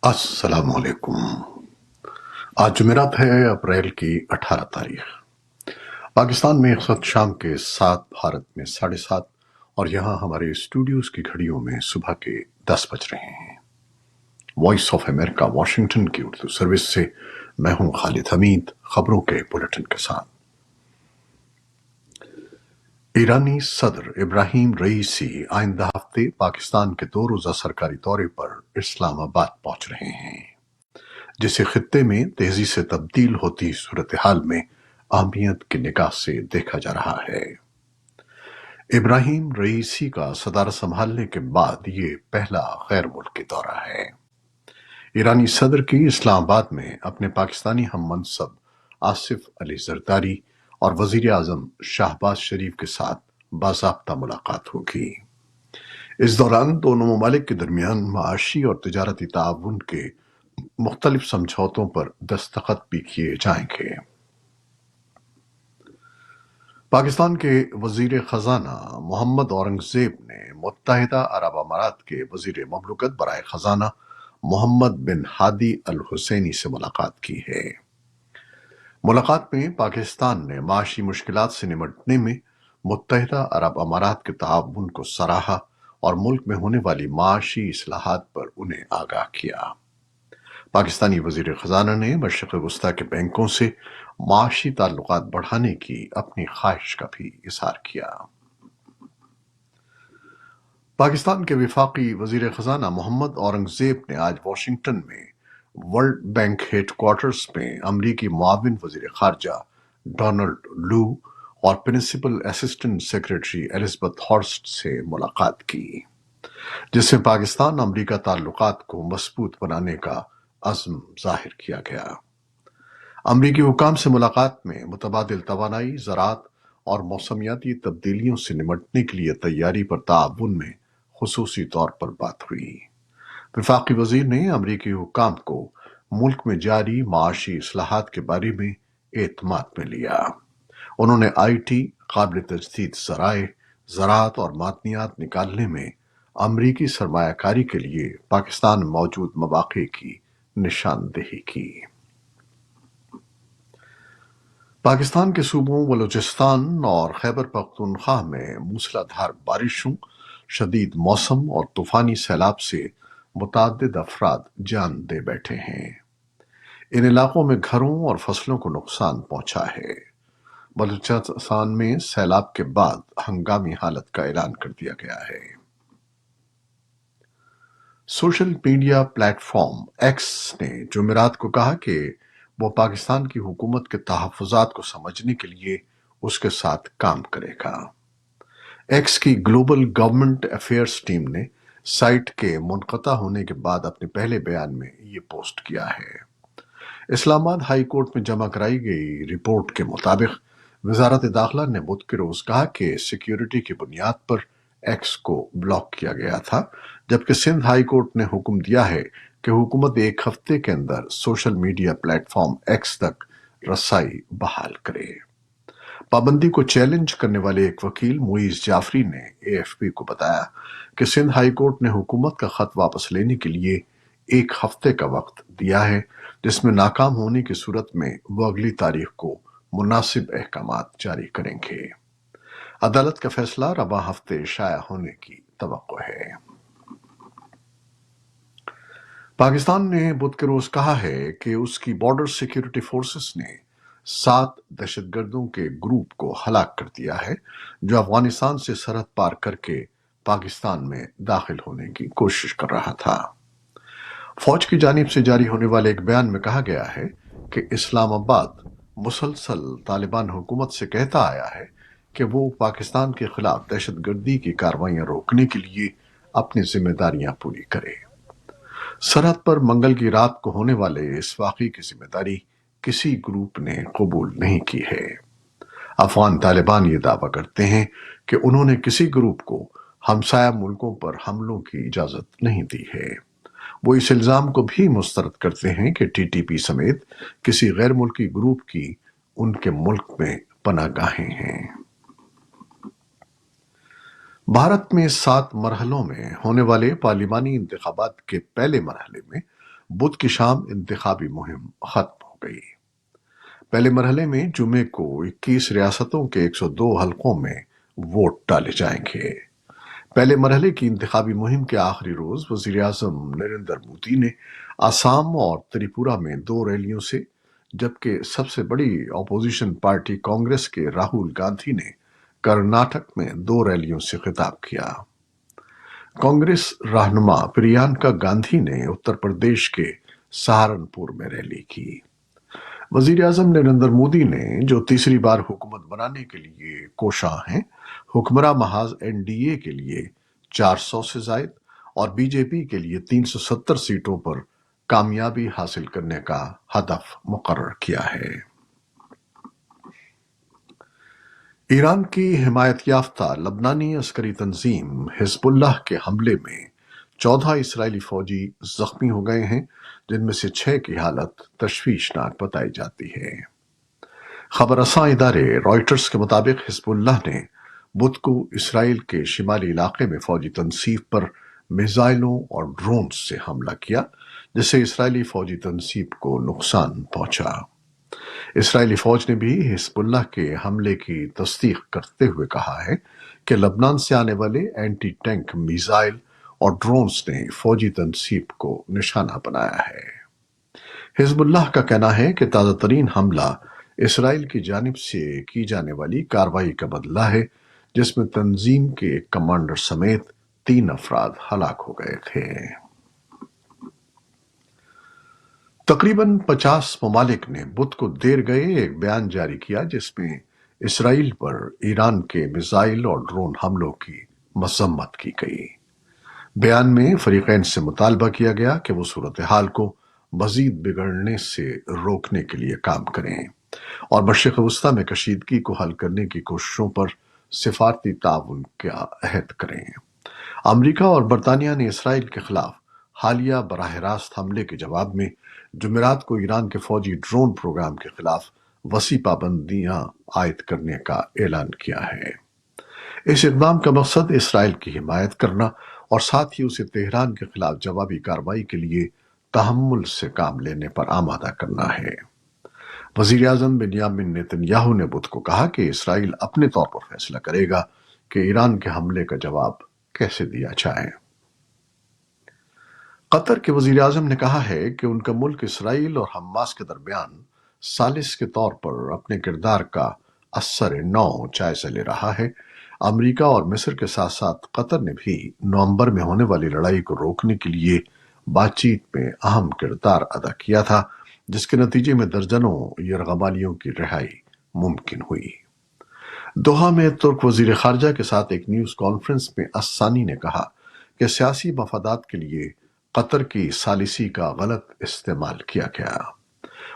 السلام علیکم۔ آج جمعرات ہے، اپریل کی 18 تاریخ۔ پاکستان میں اس وقت شام کے 7، بھارت میں 7:30، اور یہاں ہمارے اسٹوڈیوز کی گھڑیوں میں صبح کے 10 بج رہے ہیں۔ وائس آف امریکہ واشنگٹن کی اردو سروس سے میں ہوں خالد حمید، خبروں کے بلٹن کے ساتھ۔ ایرانی صدر ابراہیم رئیسی آئندہ ہفتے پاکستان کے 2 روزہ سرکاری دورے پر اسلام آباد پہنچ رہے ہیں، جسے خطے میں تیزی سے تبدیل ہوتی صورتحال میں اہمیت کی نگاہ سے دیکھا جا رہا ہے۔ ابراہیم رئیسی کا صدارت سنبھالنے کے بعد یہ پہلا غیر ملکی دورہ ہے۔ ایرانی صدر کی اسلام آباد میں اپنے پاکستانی ہم منصب آصف علی زرداری اور وزیر اعظم شہباز شریف کے ساتھ باضابطہ ملاقات ہوگی۔ اس دوران دونوں ممالک کے درمیان معاشی اور تجارتی تعاون کے مختلف سمجھوتوں پر دستخط بھی کیے جائیں گے۔ پاکستان کے وزیر خزانہ محمد اورنگزیب نے متحدہ عرب امارات کے وزیر مملکت برائے خزانہ محمد بن ہادی الحسینی سے ملاقات کی ہے۔ ملاقات میں پاکستان نے معاشی مشکلات سے نمٹنے میں متحدہ عرب امارات کے تعاون کو سراہا اور ملک میں ہونے والی معاشی اصلاحات پر انہیں آگاہ کیا۔ پاکستانی وزیر خزانہ نے مشرق وسطیٰ کے بینکوں سے معاشی تعلقات بڑھانے کی اپنی خواہش کا بھی اظہار کیا۔ پاکستان کے وفاقی وزیر خزانہ محمد اورنگزیب نے آج واشنگٹن میں ورلڈ بینک ہیڈ کوارٹرز میں امریکی معاون وزیر خارجہ ڈونلڈ لو اور پرنسپل اسسٹنٹ سیکرٹری الزبتھ ہارسٹ سے ملاقات کی، جس سے پاکستان امریکہ تعلقات کو مضبوط بنانے کا عزم ظاہر کیا گیا۔ امریکی حکام سے ملاقات میں متبادل توانائی، زراعت اور موسمیاتی تبدیلیوں سے نمٹنے کے لیے تیاری پر تعاون میں خصوصی طور پر بات ہوئی۔ وفاقی وزیر نے امریکی حکام کو ملک میں جاری معاشی اصلاحات کے بارے میں اعتماد میں لیا۔ انہوں نے آئی ٹی، قابل تجدید ذرائع، زراعت اور معدنیات نکالنے میں امریکی سرمایہ کاری کے لیے پاکستان میں موجود مواقع کی نشاندہی کی۔ پاکستان کے صوبوں بلوچستان اور خیبر پختونخوا میں موسلا دھار بارشوں، شدید موسم اور طوفانی سیلاب سے متعدد افراد جان دے بیٹھے ہیں۔ ان علاقوں میں گھروں اور فصلوں کو نقصان پہنچا ہے۔ بلوچستان میں سیلاب کے بعد ہنگامی حالت کا اعلان کر دیا گیا ہے۔ Social media platform x نے جمعرات کو کہا کہ وہ پاکستان کی حکومت کے تحفظات کو سمجھنے کے لیے اس کے ساتھ کام کرے گا۔ ایکس کی گلوبل گورنمنٹ افیئرز ٹیم نے سائٹ کے منقطع ہونے کے بعد اپنے پہلے بیان میں یہ پوسٹ کیا ہے۔ اسلام آباد ہائی کورٹ میں جمع کرائی گئی رپورٹ کے مطابق وزارت داخلہ نے بدھ کے روز کہا کہ سیکیورٹی کی بنیاد پر ایکس کو بلاک کیا گیا تھا، جبکہ سندھ ہائی کورٹ نے حکم دیا ہے کہ حکومت ایک ہفتے کے اندر social media platform X تک رسائی بحال کرے۔ پابندی کو چیلنج کرنے والے ایک وکیل معیز جعفری نے اے ایف پی کو بتایا کہ سندھ ہائی کورٹ نے حکومت کا خط واپس لینے کے لیے 1 ہفتے کا وقت دیا ہے، جس میں ناکام ہونے کی صورت میں وہ اگلی تاریخ کو مناسب احکامات جاری کریں گے۔ عدالت کا فیصلہ رواں ہفتے شائع ہونے کی توقع ہے۔ پاکستان نے بدھ کے روز کہا ہے کہ اس کی بارڈر سیکیورٹی فورسز نے 7 دہشت گردوں کے گروپ کو ہلاک کر دیا ہے، جو افغانستان سے سرحد پار کر کے پاکستان میں داخل ہونے کی کوشش کر رہا تھا۔ فوج کی جانب سے جاری ہونے والے ایک بیان میں کہا گیا ہے کہ اسلام آباد مسلسل طالبان حکومت سے کہتا آیا ہے کہ وہ پاکستان کے خلاف دہشت گردی کی کارروائیاں روکنے کے لیے اپنی ذمہ داریاں پوری کرے۔ سرحد پر منگل کی رات کو ہونے والے اس واقعے کی ذمہ داری کسی گروپ نے قبول نہیں کی ہے۔ افغان طالبان یہ دعویٰ کرتے ہیں کہ انہوں نے کسی گروپ کو ہمسایہ ملکوں پر حملوں کی اجازت نہیں دی ہے۔ وہ اس الزام کو بھی مسترد کرتے ہیں کہ ٹی ٹی پی سمیت کسی غیر ملکی گروپ کی ان کے ملک میں پناہ گاہیں ہیں۔ بھارت میں 7 مرحلوں میں ہونے والے پارلیمانی انتخابات کے پہلے مرحلے میں بدھ کی شام انتخابی مہم ختم ہو گئی۔ پہلے مرحلے میں جمعے کو 21 ریاستوں کے 102 حلقوں میں ووٹ ڈالے جائیں گے۔ پہلے مرحلے کی انتخابی مہم کے آخری روز وزیر اعظم نریندر مودی نے آسام اور تریپورہ میں 2 ریلیوں سے، جبکہ سب سے بڑی اپوزیشن پارٹی کانگریس کے راہل گاندھی نے کرناٹک میں 2 ریلیوں سے خطاب کیا۔ کانگریس رہنما پریانکا گاندھی نے اتر پردیش کے سہارنپور میں ریلی کی۔ وزیر اعظم نریندر مودی نے، جو تیسری بار حکومت بنانے کے لیے کوشاں ہیں، حکمراں محاذ این ڈی اے کے لیے 400 سے زائد اور بی جے پی کے لیے 370 سیٹوں پر کامیابی حاصل کرنے کا ہدف مقرر کیا ہے۔ ایران کی حمایت یافتہ لبنانی عسکری تنظیم حزب اللہ کے حملے میں 14 اسرائیلی فوجی زخمی ہو گئے ہیں، جن میں سے 6 کی حالت تشویشناک بتائی جاتی ہے۔ خبر رساں ادارے رائٹرز کے مطابق حزب اللہ نے بدھ کو اسرائیل کے شمالی علاقے میں فوجی تنصیب پر میزائلوں اور ڈرونز سے حملہ کیا، جس سے اسرائیلی فوجی تنصیب کو نقصان پہنچا۔ اسرائیلی فوج نے بھی حزب اللہ کے حملے کی تصدیق کرتے ہوئے کہا ہے کہ لبنان سے آنے والے اینٹی ٹینک میزائل اور ڈرونز نے فوجی تنصیب کو نشانہ بنایا ہے۔ حزب اللہ کا کہنا ہے کہ تازہ ترین حملہ اسرائیل کی جانب سے کی جانے والی کارروائی کا بدلہ ہے، جس میں تنظیم کے ایک کمانڈر سمیت 3 افراد ہلاک ہو گئے تھے۔ تقریباً 50 ممالک نے بدھ کو دیر گئے ایک بیان جاری کیا، جس میں اسرائیل پر ایران کے میزائل اور ڈرون حملوں کی مذمت کی گئی۔ بیان میں فریقین سے مطالبہ کیا گیا کہ وہ صورتحال کو مزید بگڑنے سے روکنے کے لیے کام کریں اور مشرق وسطی میں کشیدگی کو حل کرنے کی کوششوں پر سفارتی تعاون کا عہد کریں۔ امریکہ اور برطانیہ نے اسرائیل کے خلاف حالیہ براہ راست حملے کے جواب میں جمعرات کو ایران کے فوجی ڈرون پروگرام کے خلاف وسیع پابندیاں عائد کرنے کا اعلان کیا ہے۔ اس اقدام کا مقصد اسرائیل کی حمایت کرنا اور ساتھ ہی اسے تہران کے خلاف جوابی کارروائی کے لیے تحمل سے کام لینے پر آمادہ کرنا ہے۔ وزیر اعظم بنیامین نیتن یاہو نے بدھ کو کہا کہ اسرائیل اپنے طور پر فیصلہ کرے گا کہ ایران کے حملے کا جواب کیسے دیا جائے۔ قطر کے وزیر اعظم نے کہا ہے کہ ان کا ملک اسرائیل اور حماس کے درمیان ثالث کے طور پر اپنے کردار کا اثر نو جائزہ لے رہا ہے۔ امریکہ اور مصر کے ساتھ ساتھ قطر نے بھی نومبر میں ہونے والی لڑائی کو روکنے کے لیے بات چیت میں اہم کردار ادا کیا تھا، جس کے نتیجے میں درجنوں یرغمالیوں کی رہائی ممکن ہوئی۔ دوحہ میں ترک وزیر خارجہ کے ساتھ ایک نیوز کانفرنس میں الثانی نے کہا کہ سیاسی مفادات کے لیے قطر کی ثالثی کا غلط استعمال کیا گیا۔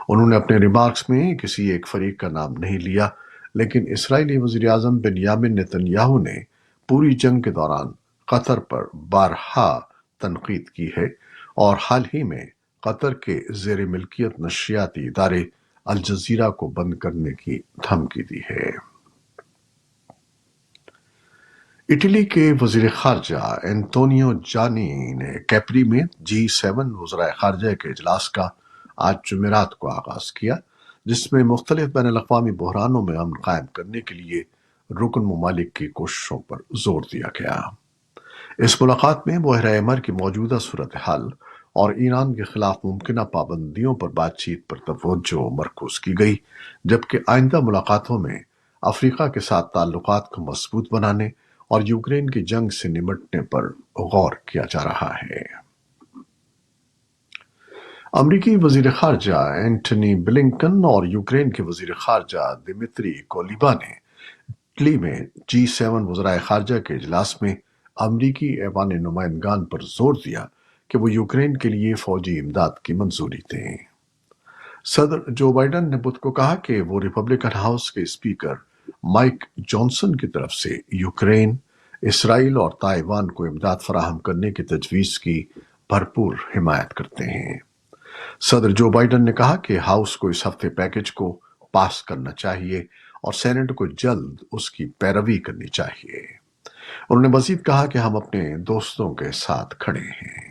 انہوں نے اپنے ریمارکس میں کسی ایک فریق کا نام نہیں لیا، لیکن اسرائیلی وزیر اعظم بنیامین نیتن یاہو نے پوری جنگ کے دوران قطر پر بارہا تنقید کی ہے اور حال ہی میں قطر کے زیر ملکیت نشریاتی ادارے الجزیرہ کو بند کرنے کی دھمکی دی ہے۔ اٹلی کے وزیر خارجہ انتونیو جانی نے کیپری میں G7 وزرائے خارجہ کے اجلاس کا آج جمعرات کو آغاز کیا، جس میں مختلف بین الاقوامی بحرانوں میں امن قائم کرنے کے لیے رکن ممالک کی کوششوں پر زور دیا گیا۔ اس ملاقات میں بحیرہ عمر کی موجودہ صورتحال اور ایران کے خلاف ممکنہ پابندیوں پر بات چیت پر توجہ مرکوز کی گئی، جبکہ آئندہ ملاقاتوں میں افریقہ کے ساتھ تعلقات کو مضبوط بنانے اور یوکرین کی جنگ سے نمٹنے پر غور کیا جا رہا ہے۔ امریکی وزیر خارجہ اینٹنی بلنکن اور یوکرین کے وزیر خارجہ دمیتری کولیبا نے اٹلی میں G7 وزرائے خارجہ کے اجلاس میں امریکی ایوان نمائندگان پر زور دیا کہ وہ یوکرین کے لیے فوجی امداد کی منظوری دیں۔ صدر جو بائیڈن نے بدھ کو کہا کہ وہ ریپبلکن ہاؤس کے اسپیکر مائک جانسن کی طرف سے یوکرین، اسرائیل اور تائیوان کو امداد فراہم کرنے کی تجویز کی بھرپور حمایت کرتے ہیں۔ صدر جو بائیڈن نے کہا کہ ہاؤس کو اس ہفتے پیکج کو پاس کرنا چاہیے اور سینٹ کو جلد اس کی پیروی کرنی چاہیے۔ انہوں نے مزید کہا کہ ہم اپنے دوستوں کے ساتھ کھڑے ہیں۔